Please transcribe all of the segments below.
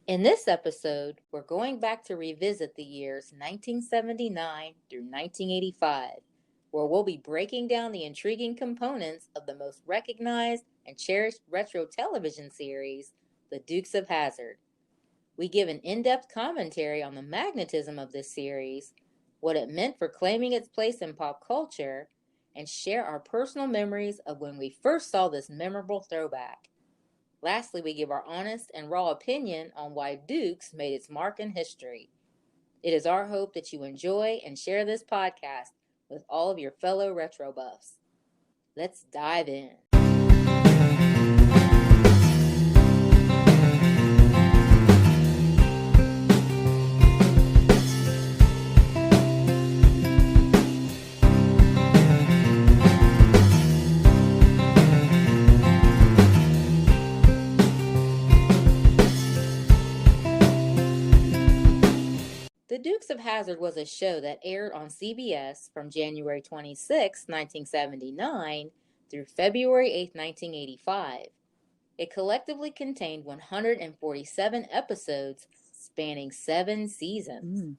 In this episode, we're going back to revisit the years 1979 through 1985, where we'll be breaking down the intriguing components of the most recognized and cherished retro television series, The Dukes of Hazzard. We give an in-depth commentary on the magnetism of this series, what it meant for claiming its place in pop culture, and share our personal memories of when we first saw this memorable throwback. Lastly, we give our honest and raw opinion on why Dukes made its mark in history. It is our hope that you enjoy and share this podcast with all of your fellow retro buffs. Let's dive in. The Dukes of Hazzard was a show that aired on CBS from January 26, 1979 through February 8, 1985. It collectively contained 147 episodes spanning 7 seasons.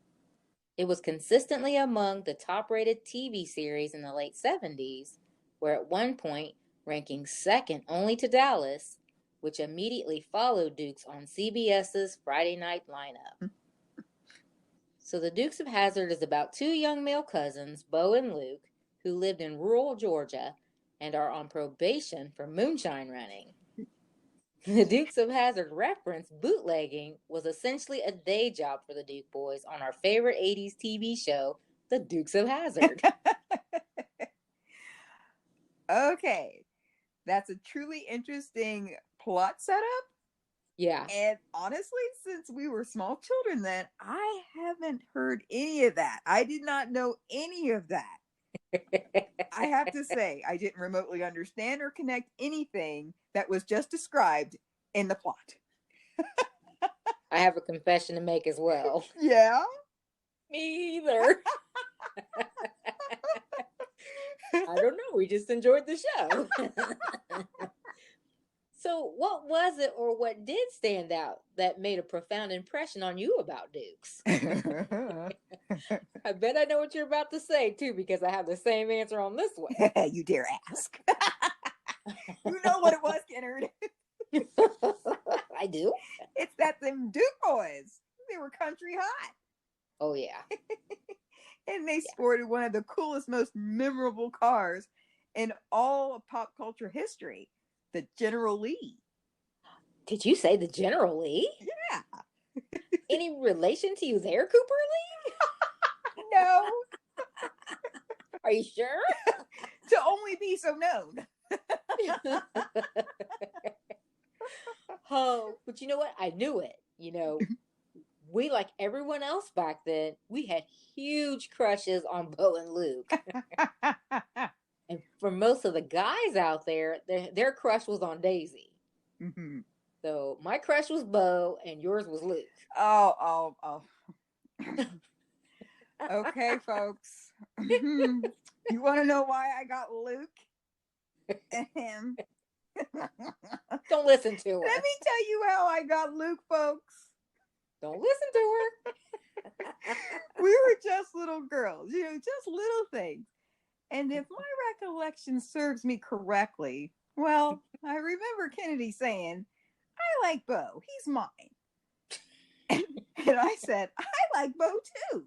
It was consistently among the top-rated TV series in the late 70s, where at one point ranking second only to Dallas, which immediately followed Dukes on CBS's Friday night lineup. So the Dukes of Hazzard is about two young male cousins, Bo and Luke, who lived in rural Georgia and are on probation for moonshine running. The Dukes of Hazzard reference, bootlegging, was essentially a day job for the Duke boys on our favorite 80s TV show, The Dukes of Hazzard. Okay, that's a truly interesting plot setup. Yeah. And honestly, since we were small children then, I haven't heard any of that. I did not know any of that. I have to say, I didn't remotely understand or connect anything that was just described in the plot. I have a confession to make as well. Yeah? Me either. I don't know. We just enjoyed the show. So, what was it or what did stand out that made a profound impression on you about Dukes? I bet I know what you're about to say, too, because I have the same answer on this one. You dare ask. You know what it was, Kennard. I do. It's that them Duke boys. They were country hot. Oh, yeah. And they sported one of the coolest, most memorable cars in all of pop culture history. The General Lee. Did you say the General Lee? Yeah. Any relation to you there, Cooper Lee? No. Are you sure? To only be so known. Oh, but you know what? I knew it. You know, we, like everyone else back then, we had huge crushes on Bo and Luke. And for most of the guys out there, their crush was on Daisy. Mm-hmm. So my crush was Bo and yours was Luke. Oh. Okay, folks. You want to know why I got Luke and him? Don't listen to her. Let me tell you how I got Luke, folks. Don't listen to her. We were just little girls, just little things. And if my recollection serves me correctly, well, I remember Kennedy saying, I like Bo. He's mine. And I said, I like Bo too.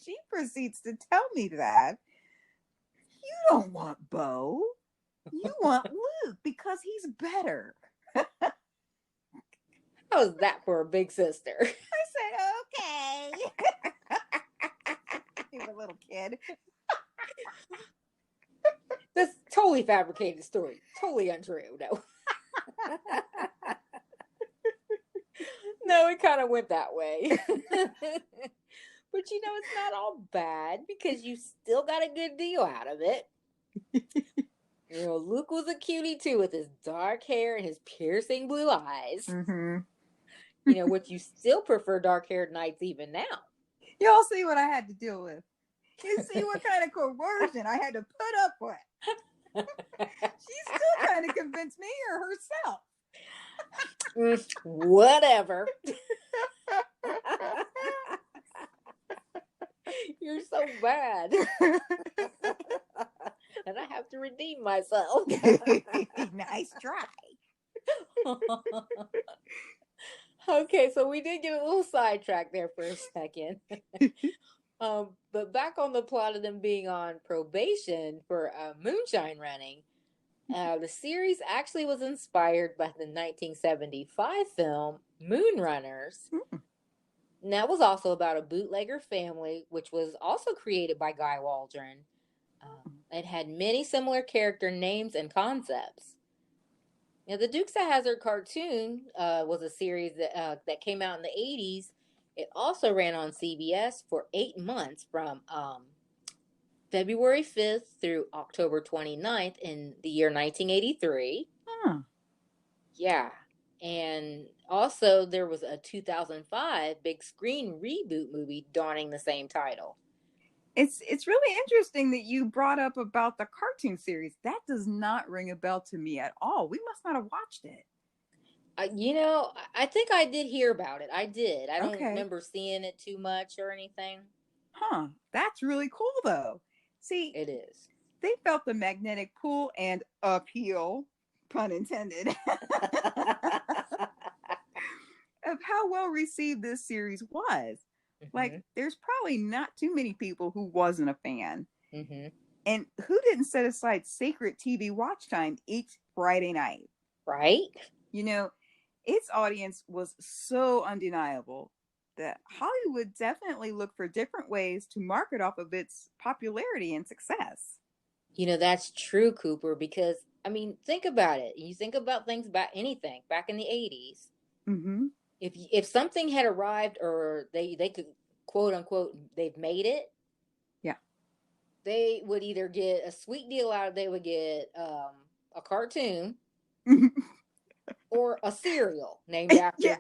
She proceeds to tell me that you don't want Bo. You want Luke because he's better. How was that for a big sister? I said, okay. You were a little kid. That's totally fabricated story. Totally untrue. No. No, it kind of went that way. But it's not all bad because you still got a good deal out of it. Luke was a cutie too with his dark hair and his piercing blue eyes. Mm-hmm. Which you still prefer dark-haired knights even now. Y'all see what I had to deal with. You see what kind of coercion I had to put up with. She's still trying to convince me or herself. Whatever. You're so bad. And I have to redeem myself. Nice try. Okay, so we did get a little sidetracked there for a second. But back on the plot of them being on probation for moonshine running, the series actually was inspired by the 1975 film Moonrunners. And that was also about a bootlegger family, which was also created by Guy Waldron. It had many similar character names and concepts. Now, the Dukes of Hazzard cartoon was a series that came out in the 80s. It also ran on CBS for 8 months from February 5th through October 29th in the year 1983. Yeah. And also there was a 2005 big screen reboot movie donning the same title. It's really interesting that you brought up about the cartoon series. That does not ring a bell to me at all. We must not have watched it. I think I did hear about it. I did. I don't Okay. remember seeing it too much or anything. That's really cool, though. See, it is. They felt the magnetic pull and appeal, pun intended, of how well received this series was. Like, there's probably not too many people who wasn't a fan. And who didn't set aside sacred TV watch time each Friday night? Right? You know, its audience was so undeniable that Hollywood definitely looked for different ways to market off of its popularity and success. That's true, Cooper, because, I mean, think about it. You think about things about anything back in the 80s. If something had arrived or they could, quote unquote, they've made it. Yeah. They would either get a sweet deal out of it, they would get a cartoon or a cereal named after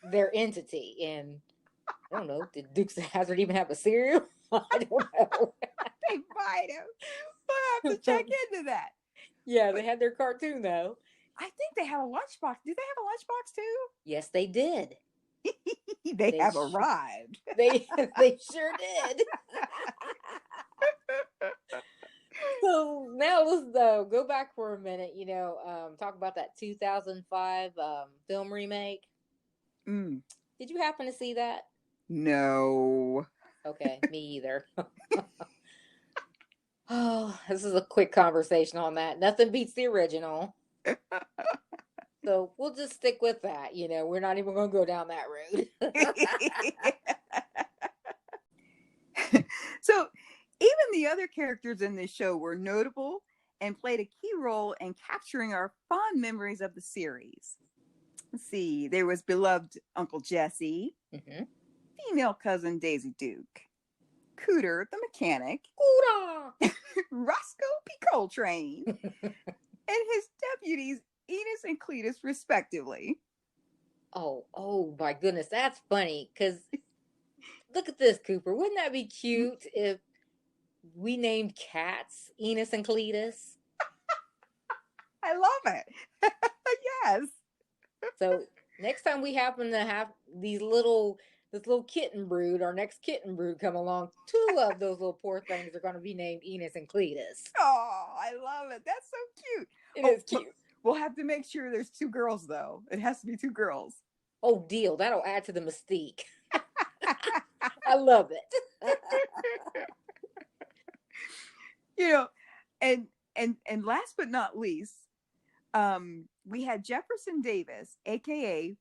their entity. And I don't know, did Dukes of Hazzard even have a cereal? I don't know. They might have. We'll have to check into that. Yeah, they had their cartoon though. I think they have a lunchbox. Did they have a lunchbox too? Yes, they did. they have arrived. They sure did. So now let's go back for a minute. Talk about that 2005 film remake. Did you happen to see that? No. Okay, me either. Oh, this is a quick conversation on that. Nothing beats the original. So we'll just stick with that. We're not even going to go down that road. So even the other characters in this show were notable and played a key role in capturing our fond memories of the series. Let's see. There was beloved Uncle Jesse, female cousin Daisy Duke, Cooter the mechanic, Roscoe P. Coltrane, and his deputies Enos and Cletus, respectively. Oh my goodness, that's funny. Because look at this, Cooper. Wouldn't that be cute if we named cats Enos and Cletus? I love it. Yes. So next time we happen to have this little kitten brood, our next kitten brood come along, 2 of those little poor things are going to be named Enos and Cletus. Oh, I love it. That's so cute. It is cute. We'll have to make sure there's 2 girls, though. It has to be 2 girls. Oh, deal. That'll add to the mystique. I love it. And last but not least, we had Jefferson Davis, aka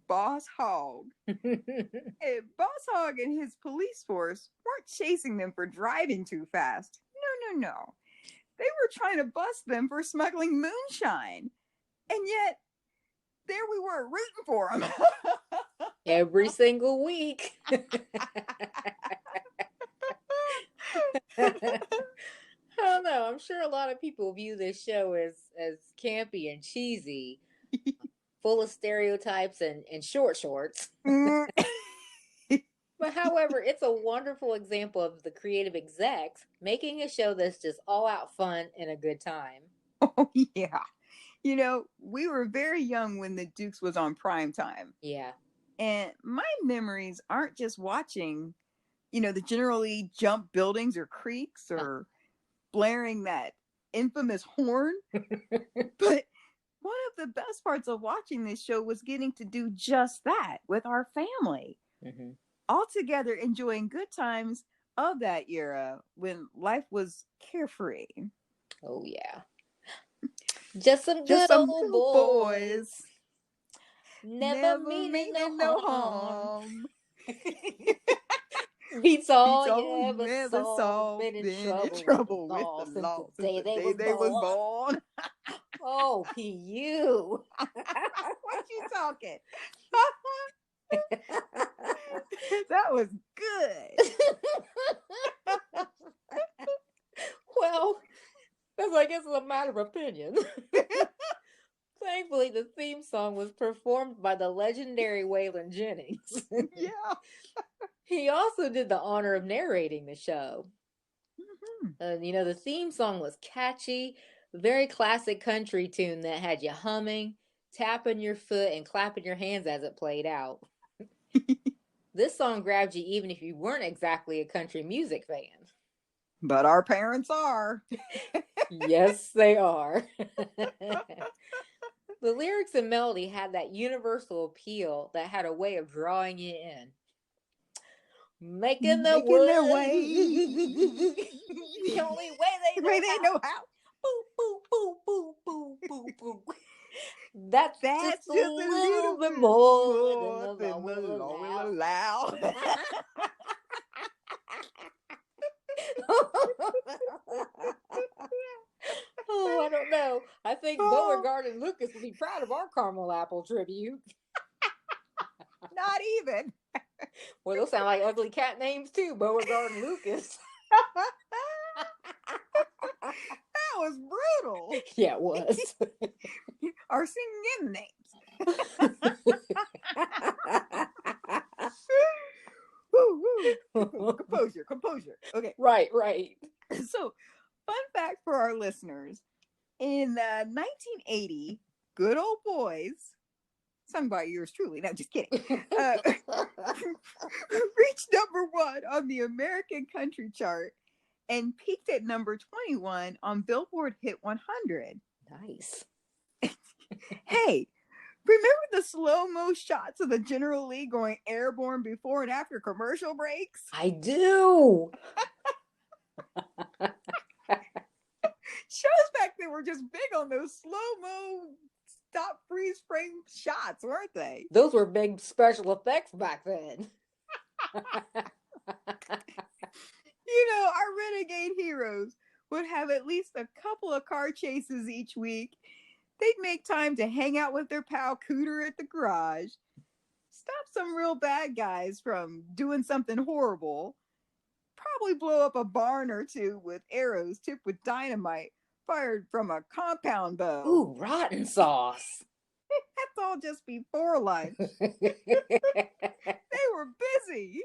Boss Hogg. Boss Hogg and his police force weren't chasing them for driving too fast. No. They were trying to bust them for smuggling moonshine. And yet, there we were rooting for them. Every single week. I don't know. I'm sure a lot of people view this show as campy and cheesy, full of stereotypes and short shorts. But however, it's a wonderful example of the creative execs making a show that's just all out fun and a good time. Oh, yeah. You know, we were very young when the Dukes was on prime time. Yeah. And my memories aren't just watching, the generally jump buildings or creaks or blaring that infamous horn. But one of the best parts of watching this show was getting to do just that with our family. Mm-hmm. All together enjoying good times of that era when life was carefree. Oh, yeah. Just some Just good some old little boys. Never never meaning meaning no no harm. harm. Beats all Beats you all you ever ever saw. saw. Been in Been in trouble with the trouble with law the since law the since day the they day was they was born. born. Oh, P.U. What you talking? That was good. Well, that's, I guess, a matter of opinion. Thankfully, the theme song was performed by the legendary Waylon Jennings. Yeah. He also did the honor of narrating the show. Mm-hmm. The theme song was catchy, very classic country tune that had you humming, tapping your foot, and clapping your hands as it played out. This song grabbed you even if you weren't exactly a country music fan. But our parents are. Yes, they are. The lyrics and melody had that universal appeal that had a way of drawing you in. Making their Making their way. way. The only way they know Way they how. know how. Boo, boo, boo, boo, boo, boo, boo. That's just That's a just a little little bit bit more than more the law than the will law will allow. allow. Oh, I don't know. I think Beauregard and Lucas would be proud of our caramel apple tribute. Not even. Well, those sound like ugly cat names too, Beauregard and Lucas. That was brutal. Yeah, it was. Our singing names. Woo, woo. Composure. Okay. Right. So, fun fact for our listeners: in 1980, "Good Old Boys," sung by yours truly. No, just kidding. Reached #1 on the American country chart and peaked at number 21 on Billboard Hit 100. Nice. Hey, remember the slow-mo shots of the General Lee going airborne before and after commercial breaks? I do. Shows back then were just big on those slow-mo stop freeze frame shots, weren't they? Those were big special effects back then. Our renegade heroes would have at least a couple of car chases each week. They'd make time to hang out with their pal Cooter at the garage, stop some real bad guys from doing something horrible, probably blow up a barn or two with arrows tipped with dynamite fired from a compound bow. Ooh, rotten sauce. That's all just before lunch. They were busy.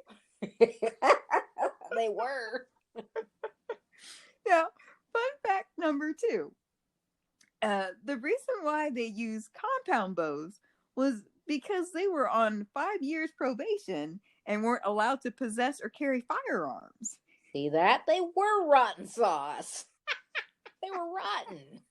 They were. Now, fun fact number 2. The reason why they used compound bows was because they were on 5 years probation and weren't allowed to possess or carry firearms. See that? They were rotten sauce. They were rotten.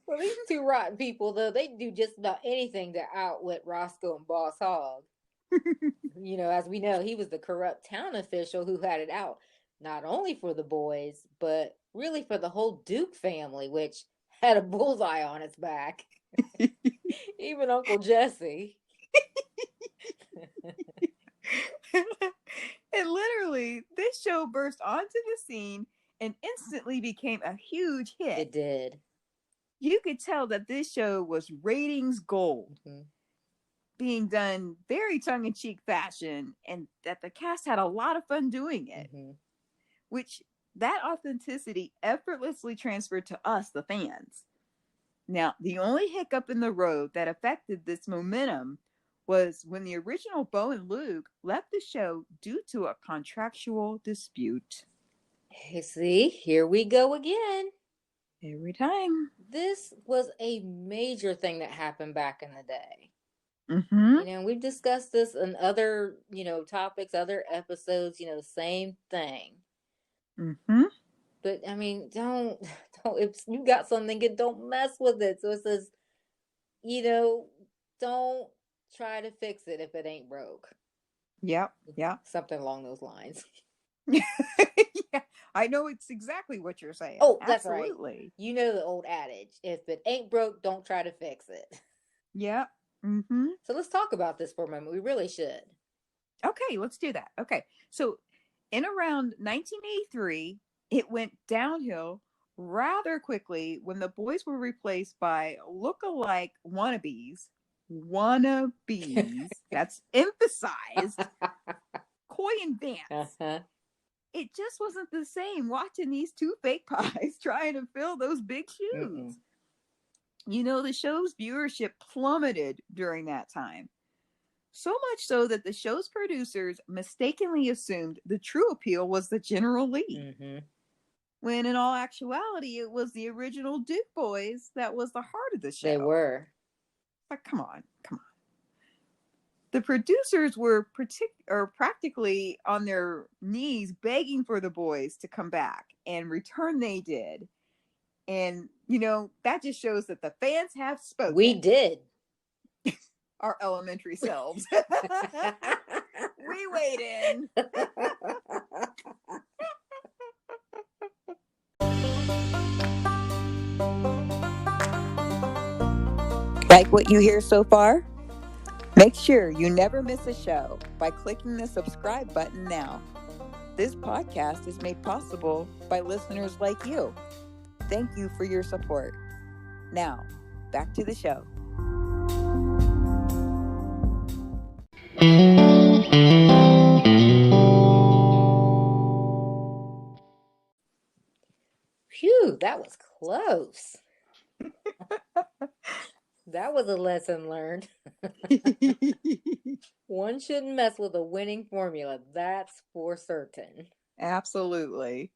Well, these two rotten people, though, they do just about anything to outwit Roscoe and Boss Hogg. As we know, he was the corrupt town official who had it out, not only for the boys, but really for the whole Duke family, which had a bullseye on its back. Even Uncle Jesse. And literally, this show burst onto the scene and instantly became a huge hit. It did. You could tell that this show was ratings gold, being done very tongue-in-cheek fashion, and that the cast had a lot of fun doing it, which that authenticity effortlessly transferred to us, the fans. Now, the only hiccup in the road that affected this momentum was when the original Bo and Luke left the show due to a contractual dispute. Hey, see, here we go again. Every time. This was a major thing that happened back in the day. Mm-hmm. We've discussed this in other, topics, other episodes, same thing. Mm-hmm. But I mean, don't if you got something good, don't mess with it. So it says, you know, don't try to fix it if it ain't broke. Yep. Yep. Something along those lines. Yeah, I know it's exactly what you're saying. Oh, that's right. Absolutely. You know the old adage, if it ain't broke, don't try to fix it. Yep. Mm-hmm. So let's talk about this for a moment. We really should. Okay, let's do that. Okay. So in around 1983, it went downhill rather quickly when the boys were replaced by look-alike wannabes. Wannabes. That's emphasized. Coy and Vance. Uh-huh. It just wasn't the same watching these two fake pies trying to fill those big shoes. Mm-mm. The show's viewership plummeted during that time. So much so that the show's producers mistakenly assumed the true appeal was the general lead. Mm-hmm. When in all actuality, it was the original Duke boys that was the heart of the show. They were. Like, come on. The producers were practically on their knees begging for the boys to come back, and return they did. And, that just shows that the fans have spoken. We did. Our elementary selves. We waited. Like what you hear so far? Make sure you never miss a show by clicking the subscribe button now. This podcast is made possible by listeners like you. Thank you for your support. Now, back to the show. Phew, that was close. That was a lesson learned. One shouldn't mess with a winning formula. That's for certain. Absolutely.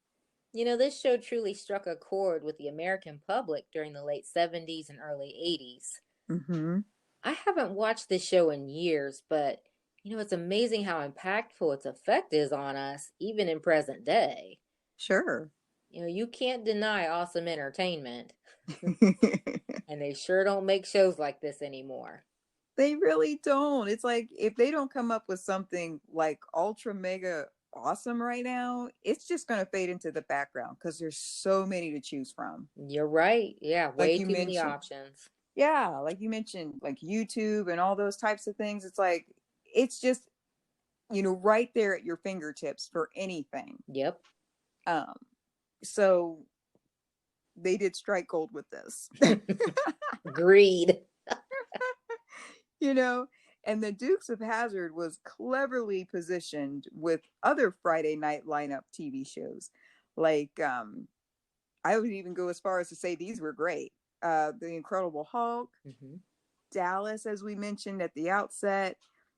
This show truly struck a chord with the American public during the late 70s and early 80s. Mm-hmm. I haven't watched this show in years, but, it's amazing how impactful its effect is on us, even in present day. Sure. You can't deny awesome entertainment. And they sure don't make shows like this anymore. They really don't. It's like, if they don't come up with something like ultra mega awesome right now, it's just going to fade into the background because there's so many to choose from. You're right. Yeah, way too many options. Yeah, like you mentioned, like YouTube and all those types of things. It's like, it's just, right there at your fingertips for anything. Yep. So they did strike gold with this. Agreed. And the Dukes of Hazzard was cleverly positioned with other Friday night lineup TV shows. Like, I would even go as far as to say these were great. The Incredible Hulk, mm-hmm. Dallas, as we mentioned at the outset,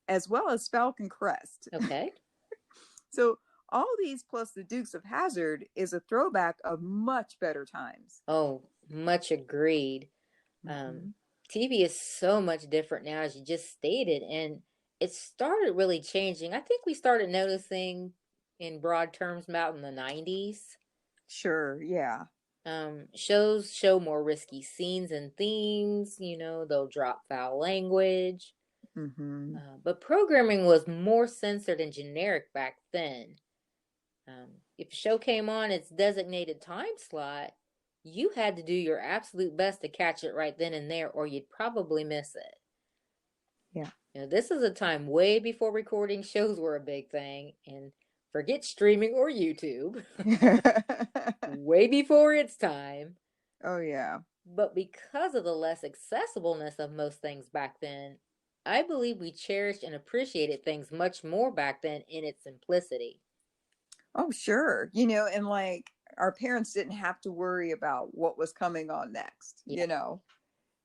as well as Falcon Crest. Okay. So all these plus the Dukes of Hazzard is a throwback of much better times. Oh, much agreed. Mm-hmm. TV is so much different now, as you just stated, and it started really changing. I think we started noticing in broad terms about in the 90s. Sure, yeah. Shows show more risky scenes and themes, they'll drop foul language. Mm-hmm. But programming was more censored and generic back then. If a show came on its designated time slot, you had to do your absolute best to catch it right then and there, or you'd probably miss it. Yeah. This is a time way before recording shows were a big thing, and forget streaming or YouTube. Way before its time. Oh, yeah. But because of the less accessibleness of most things back then, I believe we cherished and appreciated things much more back then in its simplicity. Oh, sure. And like, our parents didn't have to worry about what was coming on next. Yeah.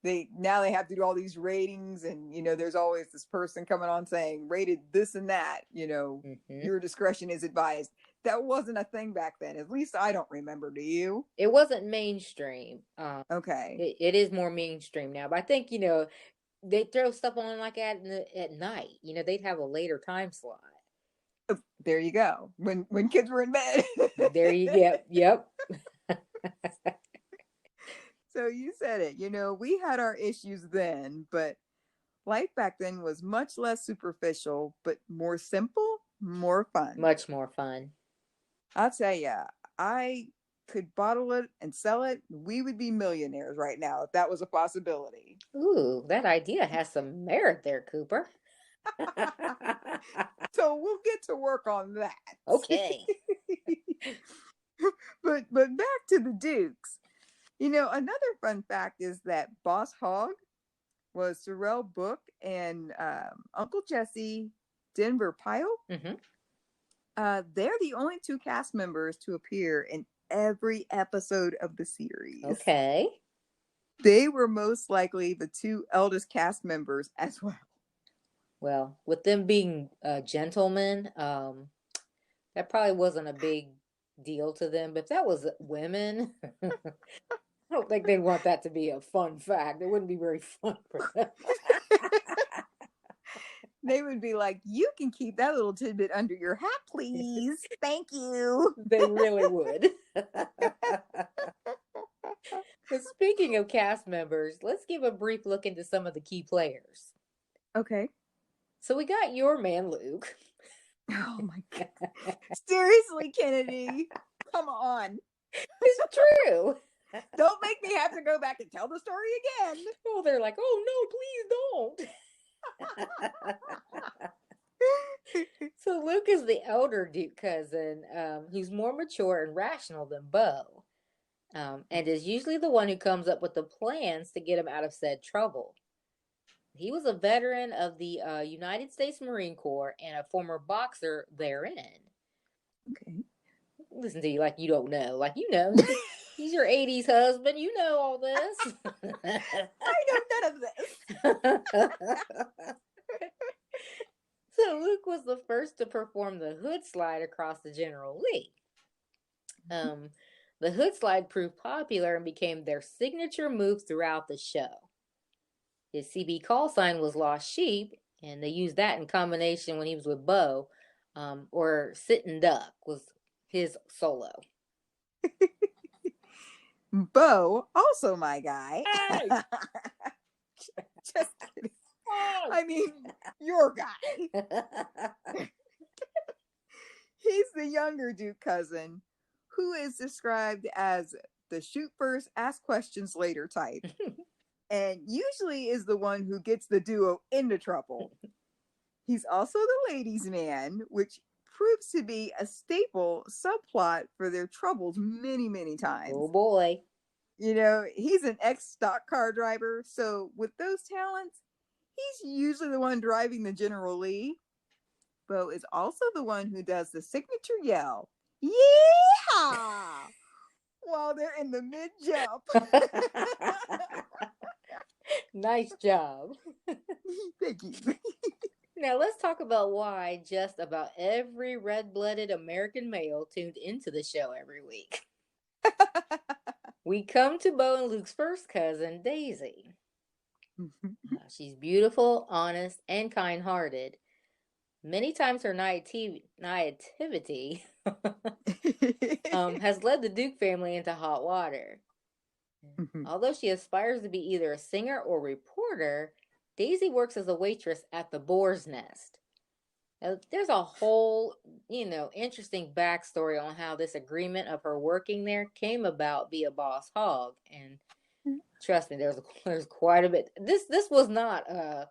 They have to do all these ratings, and there's always this person coming on saying rated this and that. Mm-hmm. Your discretion is advised. That wasn't a thing back then. At least I don't remember. Do you? It wasn't mainstream. Okay. It is more mainstream now, but I think they throw stuff on like at night. They'd have a later time slot. Oh, there you go. When kids were in bed. There you yep. So you said it. We had our issues then, but life back then was much less superficial, but more simple, more fun. Much more fun. I'll tell you, I could bottle it and sell it. We would be millionaires right now if that was a possibility. Ooh, that idea has some merit there, Cooper. So we'll get to work on that. Okay. But back to the Dukes. Another fun fact is that Boss Hogg was Sorrel Book and Uncle Jesse Denver Pyle. Mm-hmm. They're the only two cast members to appear in every episode of the series. Okay. They were most likely the two eldest cast members as well. Well, with them being gentlemen, that probably wasn't a big deal to them. But if that was women, I don't think they'd want that to be a fun fact. It wouldn't be very fun for them. They would be like, you can keep that little tidbit under your hat, please. Thank you. They really would. But speaking of cast members, let's give a brief look into some of the key players. Okay. So we got your man, Luke. Oh my God. Seriously, Kennedy. Come on. It's true. Don't make me have to go back and tell the story again. Oh, they're like, oh no, please don't. So Luke is the elder Duke cousin, who's more mature and rational than Bo, and is usually the one who comes up with the plans to get him out of said trouble. He was a veteran of the United States Marine Corps and a former boxer therein. Okay. Listen to you like you don't know. Like, he's your 80s husband. You know all this. I know none of this. So Luke was the first to perform the hood slide across the General Lee. The hood slide proved popular and became their signature move throughout the show. His CB call sign was Lost Sheep, and they used that in combination when he was with Bo, or Sitting Duck was his solo. Bo, also my guy. Hey! Just kidding. I mean, your guy. He's the younger Duke cousin, who is described as the shoot first, ask questions later type, and usually is the one who gets the duo into trouble. He's also the ladies' man, which proves to be a staple subplot for their troubles many, many times. Oh boy. He's an ex-stock car driver, so with those talents, he's usually the one driving the General Lee. Bo is also the one who does the signature yell, "Yeehaw!" while they're in the mid-jump. Nice job. Thank you. Now let's talk about why just about every red-blooded American male tuned into the show every week. We come to Bo and Luke's first cousin, Daisy. She's beautiful, honest, and kind-hearted. Many times her naivety has led the Duke family into hot water. Although she aspires to be either a singer or reporter, Daisy works as a waitress at the Boar's Nest. Now, there's a whole, interesting backstory on how this agreement of her working there came about via Boss Hogg. And trust me, there's quite a bit. This was not a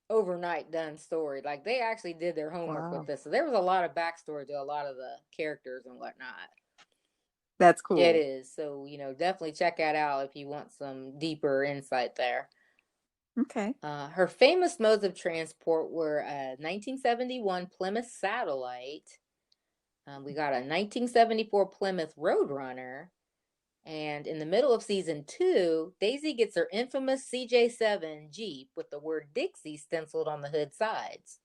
overnight done story. Like, they actually did their homework with this. So there was a lot of backstory to a lot of the characters and whatnot. That's cool. It is. So, definitely check that out if you want some deeper insight there. Okay. Her famous modes of transport were a 1971 Plymouth Satellite. We got a 1974 Plymouth Roadrunner. And in the middle of season 2, Daisy gets her infamous CJ7 Jeep with the word Dixie stenciled on the hood sides.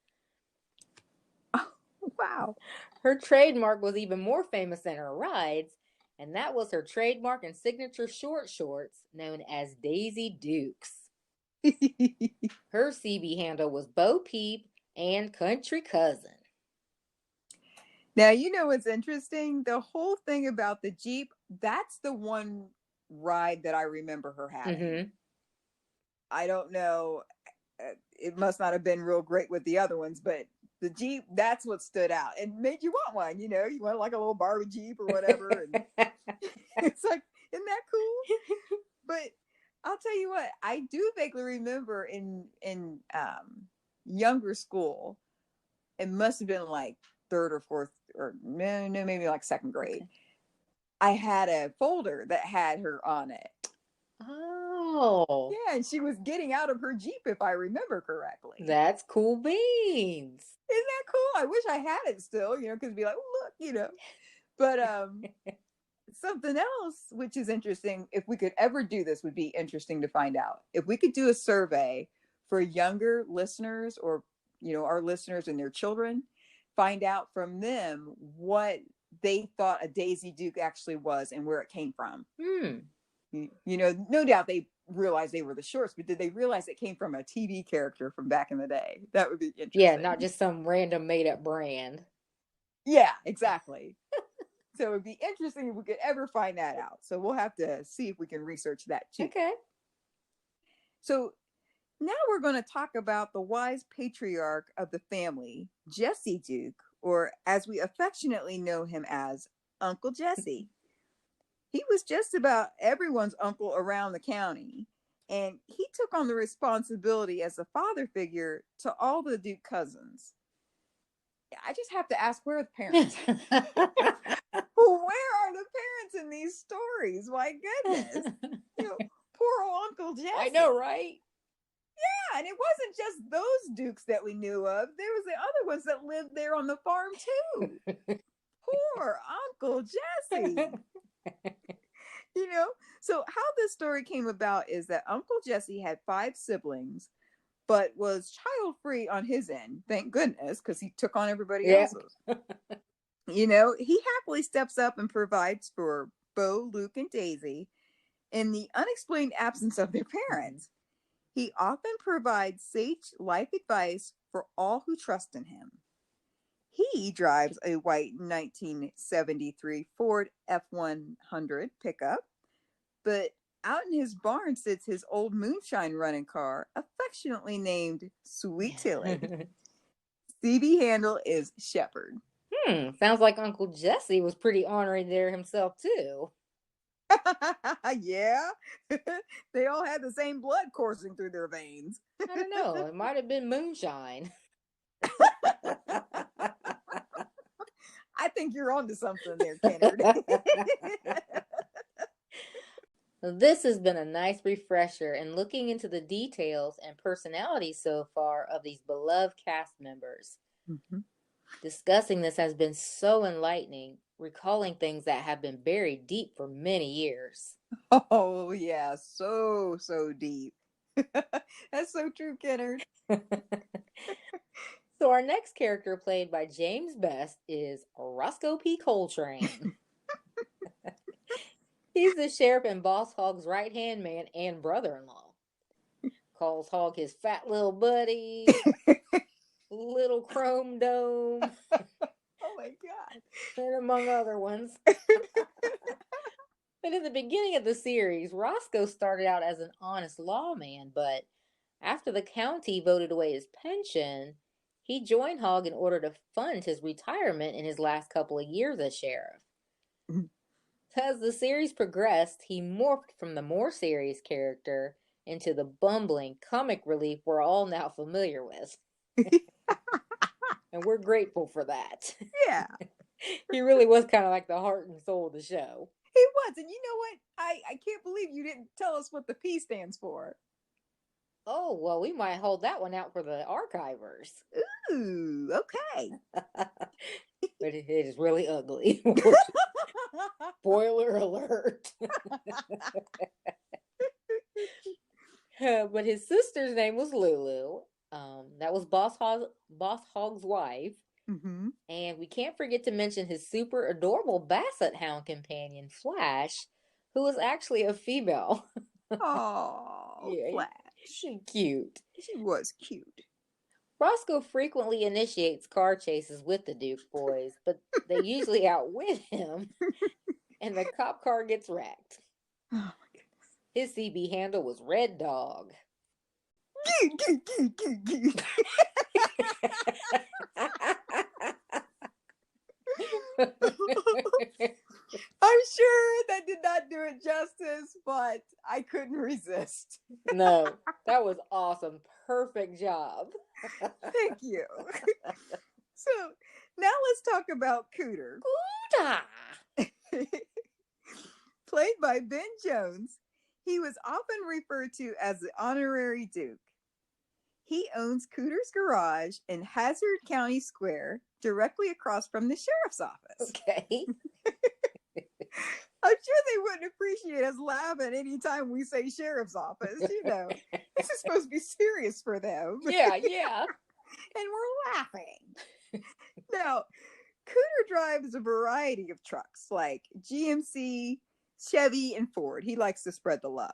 Wow. Her trademark was even more famous than her rides, and that was her trademark and signature short shorts known as Daisy Dukes. Her CB handle was Bo Peep and Country Cousin. Now, you know what's interesting? The whole thing about the Jeep, that's the one ride that I remember her having. Mm-hmm. I don't know. It must not have been real great with the other ones, but the Jeep, that's what stood out and made you want one. You know, you want like a little Barbie Jeep or whatever. And it's like, isn't that cool? But I'll tell you what, I do vaguely remember in younger school, it must have been like third or fourth, or no, maybe like second grade. Okay. I had a folder that had her on it. Oh. Yeah, and she was getting out of her Jeep, if I remember correctly. That's cool beans. Isn't that cool? I wish I had it still, you know, because it'd be like, oh, look, you know. But something else, which is interesting, if we could ever do this, would be interesting to find out. If we could do a survey for younger listeners, or, you know, our listeners and their children, find out from them what they thought a Daisy Duke actually was and where it came from. You know, no doubt they realized they were the shorts, but did they realize it came from a TV character from back in the day? That would be interesting. Yeah, not just some random made-up brand. Yeah, exactly. So it would be interesting if we could ever find that out. So we'll have to see if we can research that too. Okay. So now we're going to talk about the wise patriarch of the family, Jesse Duke, or as we affectionately know him as Uncle Jesse. He was just about everyone's uncle around the county, and he took on the responsibility as a father figure to all the Duke cousins. I just have to ask, where are the parents? Where are the parents in these stories? My goodness. You know, poor old Uncle Jesse. I know, right? Yeah, and it wasn't just those Dukes that we knew of. There was the other ones that lived there on the farm too. Poor Uncle Jesse. You know, so how this story came about is that Uncle Jesse had 5 siblings, but was child-free on his end. Thank goodness, because he took on everybody else's. You know, he happily steps up and provides for Bo, Luke, and Daisy in the unexplained absence of their parents. He often provides sage life advice for all who trust in him. He drives a white 1973 Ford F-100 pickup, but out in his barn sits his old moonshine running car, affectionately named Sweet Tilly. CB handle is Shepherd. Sounds like Uncle Jesse was pretty ornery there himself too. Yeah. They all had the same blood coursing through their veins. I don't know. It might have been moonshine. I think you're onto something there, Kennard. This has been a nice refresher in looking into the details and personalities so far of these beloved cast members. Mm-hmm. Discussing this has been so enlightening, recalling things that have been buried deep for many years. Oh, yeah, so deep. That's so true, Kennard. So our next character, played by James Best, is Roscoe P. Coltrane. He's the sheriff and Boss Hogg's right-hand man and brother-in-law. Calls Hogg his fat little buddy, little chrome dome. Oh my God. And among other ones. But in the beginning of the series, Roscoe started out as an honest lawman, but after the county voted away his pension, he joined Hogg in order to fund his retirement in his last couple of years as sheriff. As the series progressed, he morphed from the more serious character into the bumbling comic relief we're all now familiar with. And we're grateful for that. Yeah. He really was kind of like the heart and soul of the show. He was. And you know what? I can't believe you didn't tell us what the P stands for. Oh, well, we might hold that one out for the archivers. Ooh, okay. But it is really ugly. Spoiler alert. But his sister's name was Lulu. That was Boss Hogg's wife. Mm-hmm. And we can't forget to mention his super adorable basset hound companion, Flash, who was actually a female. Oh, Yeah, Flash. she's cute. She was cute. Roscoe frequently initiates car chases with the Duke boys, but they usually outwit him, and the cop car gets wrecked. Oh my His CB handle was Red Dog. goodness. I'm sure that did not do it justice, but I couldn't resist. No, that was awesome. Perfect job. Thank you. So now let's talk about Cooter. Played by Ben Jones, he was often referred to as the honorary Duke. He owns Cooter's Garage in Hazzard County Square, directly across from the sheriff's office. Okay. I'm sure they wouldn't appreciate us laughing anytime we say sheriff's office. You know, this is supposed to be serious for them. Yeah. And we're laughing. Now, Cooter drives a variety of trucks like GMC, Chevy, and Ford. He likes to spread the love.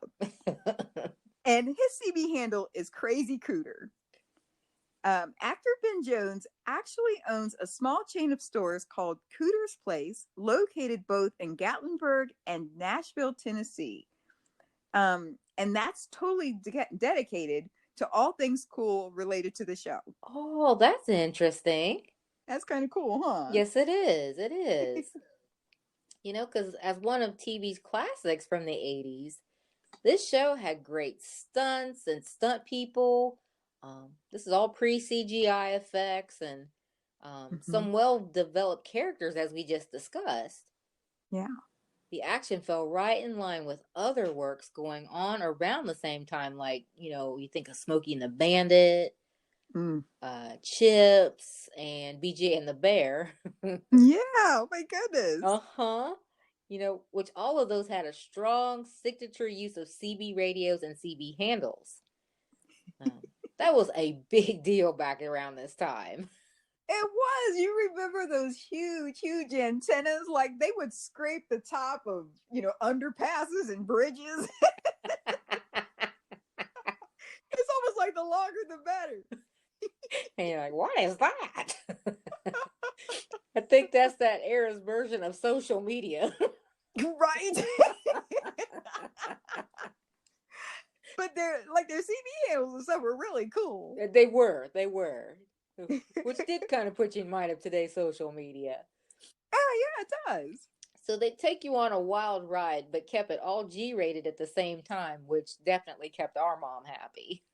And his CB handle is Crazy Cooter. Actor Ben Jones actually owns a small chain of stores called Cooter's Place, located both in Gatlinburg and Nashville, Tennessee. And that's totally dedicated to all things cool related to the show. Oh, that's interesting. That's kind of cool, huh? Yes, it is. It is. You know, because as one of TV's classics from the 80s, this show had great stunts and stunt people. This is all pre-CGI effects and some well-developed characters, as we just discussed. Yeah. The action fell right in line with other works going on around the same time, like, you know, you think of Smokey and the Bandit, Chips, and BJ and the Bear. Yeah, oh my goodness. Uh-huh. You know, which all of those had a strong signature use of CB radios and CB handles. That was a big deal back around this time. It was. You remember those huge antennas? Like they would scrape the top of, underpasses and bridges. It's almost like the longer the better. And you're like, what is that? I think that's that era's version of social media. Right? But their CB handles and stuff were really cool. They were. Which did kind of put you in mind of today's social media. Oh, yeah, it does. So they take you on a wild ride, but kept it all G-rated at the same time, which definitely kept our mom happy.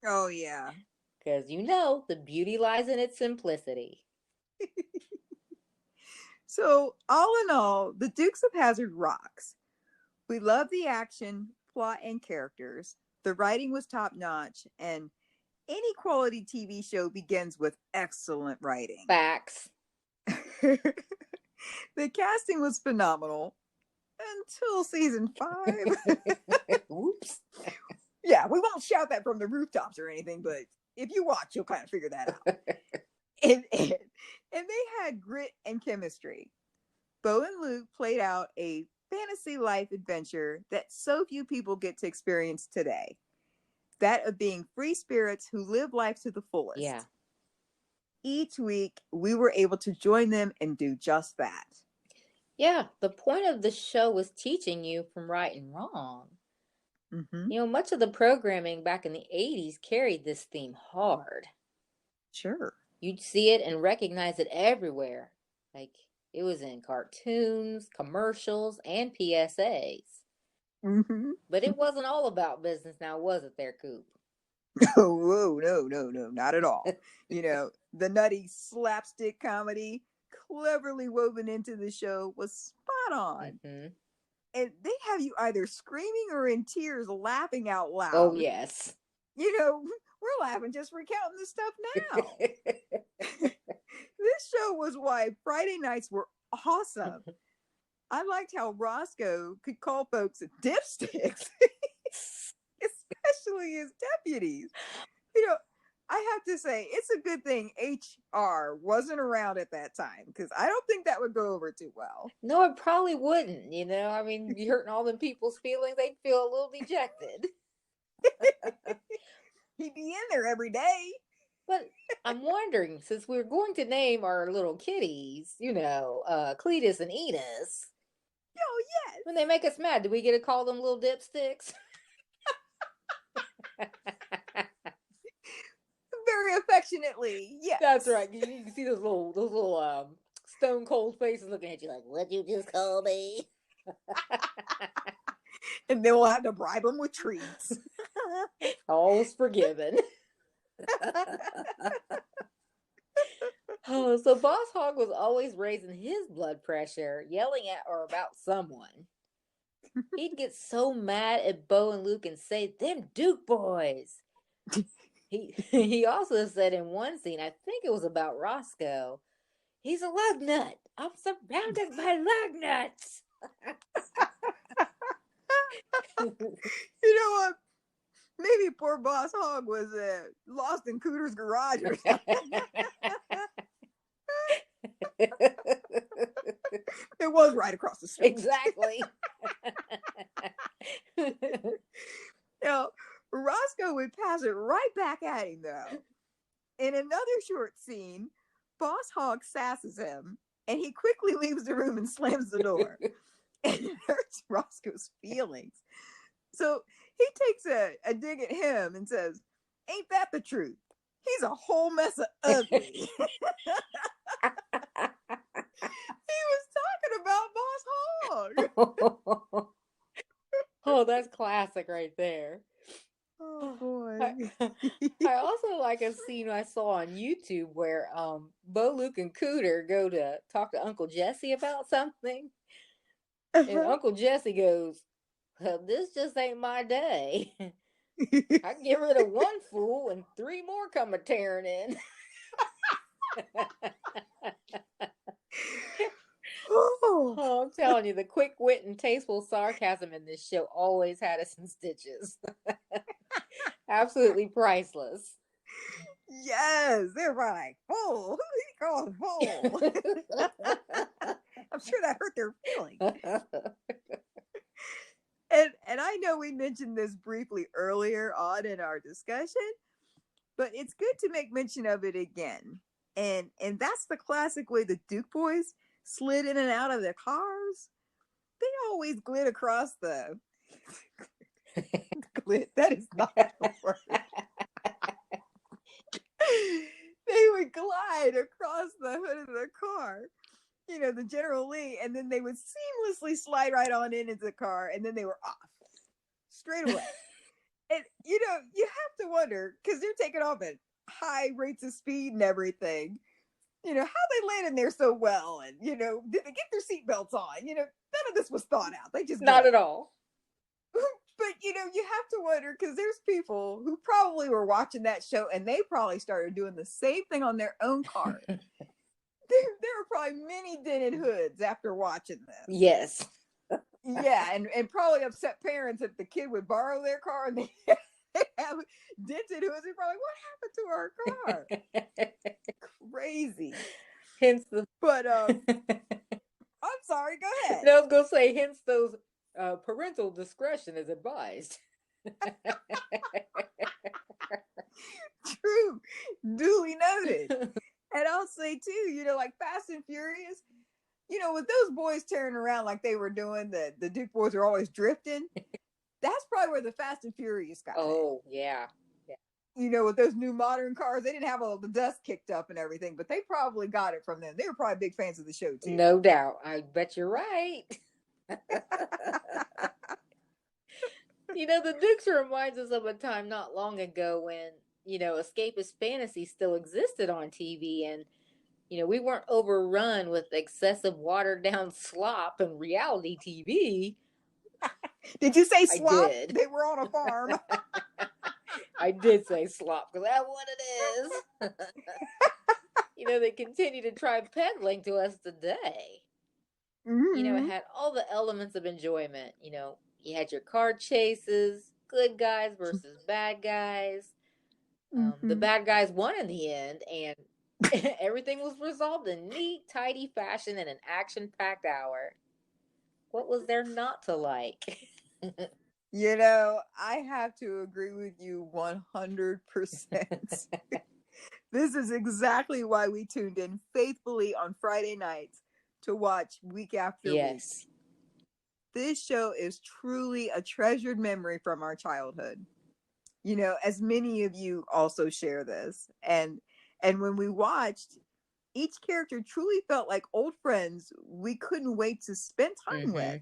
Oh, yeah. Because, the beauty lies in its simplicity. So, all in all, the Dukes of Hazzard rocks. We love the action, plot, and characters. The writing was top-notch, and any quality TV show begins with excellent writing. Facts. The casting was phenomenal until season 5. Oops. Yeah, we won't shout that from the rooftops or anything, but if you watch, you'll kind of figure that out. And they had grit and chemistry. Bo and Luke played out a fantasy life adventure that so few people get to experience today. That of being free spirits who live life to the fullest. Yeah. Each week, we were able to join them and do just that. Yeah, the point of the show was teaching you from right and wrong. Mm-hmm. Much of the programming back in the 80s carried this theme hard. Sure. You'd see it and recognize it everywhere. Like, it was in cartoons, commercials, and PSAs. Mm-hmm. But it wasn't all about business now, was it there, Coop? Oh, whoa, no, not at all. The nutty slapstick comedy cleverly woven into the show was spot on. Mm-hmm. And they have you either screaming or in tears laughing out loud. Oh, yes. We're laughing just recounting this stuff now. This show was why Friday nights were awesome. I liked how Roscoe could call folks dipsticks, especially his deputies. I have to say, it's a good thing HR wasn't around at that time, because I don't think that would go over too well. No, it probably wouldn't, you know. I mean, you hurting all them people's feelings, they'd feel a little dejected. He'd be in there every day. But I'm wondering, since we're going to name our little kitties, Cletus and Enos, Oh, yes. when they make us mad, do we get to call them little dipsticks? Very affectionately, yes. That's right. You can see those little stone cold faces looking at you like, "What'd you just call me?" And then we'll have to bribe them with treats. All's forgiven. Oh, so Boss Hogg was always raising his blood pressure, yelling at or about someone. He'd get so mad at Bo and Luke and say, "Them Duke boys." He also said in one scene, I think it was about Roscoe, "He's a lug nut. I'm surrounded by lug nuts." You know what? Maybe poor Boss Hogg was lost in Cooter's garage or something. It was right across the street. Exactly. Roscoe would pass it right back at him, though. In another short scene, Boss Hogg sasses him, and he quickly leaves the room and slams the door. And it hurts Roscoe's feelings. So he takes a dig at him and says, "Ain't that the truth? He's a whole mess of ugly." He was talking about Boss Hogg. Oh, that's classic right there. Oh boy. I also like a scene I saw on YouTube where Bo, Luke, and Cooter go to talk to Uncle Jesse about something. And Uncle Jesse goes, "Well, this just ain't my day. I can get rid of one fool and 3 more come a tearing in." Oh, I'm telling you, the quick wit and tasteful sarcasm in this show always had us in stitches. Absolutely priceless. Yes, they're like, "Fool, who he calls fool?" I'm sure that hurt their feelings. And I know we mentioned this briefly earlier on in our discussion, but it's good to make mention of it again. And that's the classic way the Duke boys slid in and out of their cars. They always glid across the glid. That is not the word. They would glide across the hood of the car, the General Lee, and then they would seamlessly slide right on into the car, and then they were off straight away. And you have to wonder, because they're taking off at high rates of speed and everything, how they landed there so well, and did they get their seatbelts on? None of this was thought out. They just not at all. But you have to wonder, because there's people who probably were watching that show and they probably started doing the same thing on their own car. There were probably many dented hoods after watching this. Yes. Yeah, and probably upset parents if the kid would borrow their car and they have dented hoods. They're probably, "What happened to our car?" Crazy. Hence the. But I'm sorry. Go ahead. No, I was gonna say, hence those parental discretion is advised. True. Duly noted. And I'll say too, like Fast and Furious, with those boys tearing around like they were doing, the Duke boys are always drifting. That's probably where the Fast and Furious got. Oh, yeah. With those new modern cars, they didn't have all the dust kicked up and everything, but they probably got it from them. They were probably big fans of the show too. No doubt. I bet you're right. The Dukes reminds us of a time not long ago when, escapist fantasy still existed on TV, and, we weren't overrun with excessive watered down slop and reality TV. Did you say slop? I did. They were on a farm. I did say slop, because that's what it is. They continue to try peddling to us today. Mm-hmm. It had all the elements of enjoyment. You had your car chases, good guys versus bad guys. The bad guys won in the end, and everything was resolved in neat, tidy fashion in an action-packed hour. What was there not to like? You know, I have to agree with you 100%. This is exactly why we tuned in faithfully on Friday nights to watch week after week. This show is truly a treasured memory from our childhood. You know, as many of you also share this. And when we watched, each character truly felt like old friends we couldn't wait to spend time with.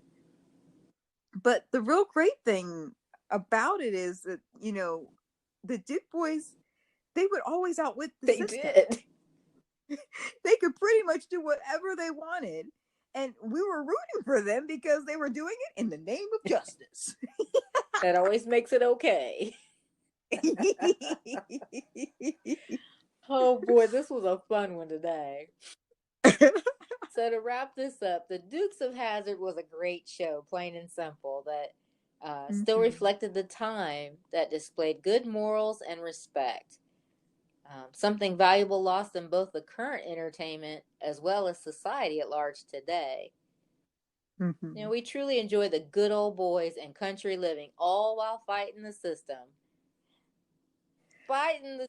But the real great thing about it is that, you know, the Duke boys, they would always outwit the system. Did. They could pretty much do whatever they wanted. And we were rooting for them because they were doing it in the name of justice. That always makes it okay. Oh boy, this was a fun one today. So to wrap this up, the Dukes of Hazzard was a great show, plain and simple, that still reflected the time, that displayed good morals and respect. Something valuable lost in both the current entertainment as well as society at large today. You know, we truly enjoy the good old boys and country living, all while fighting the system. Fighting the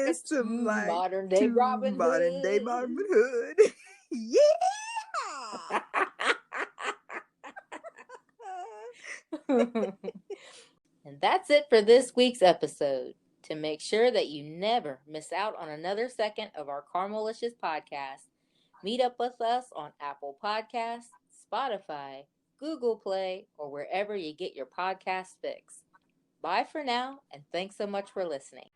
system like modern day Robin Hood. Yeah. And that's it for this week's episode. To make sure that you never miss out on another second of our Caramelicious podcast, meet up with us on Apple Podcasts, Spotify, Google Play, or wherever you get your podcast fix. Bye for now, and thanks so much for listening.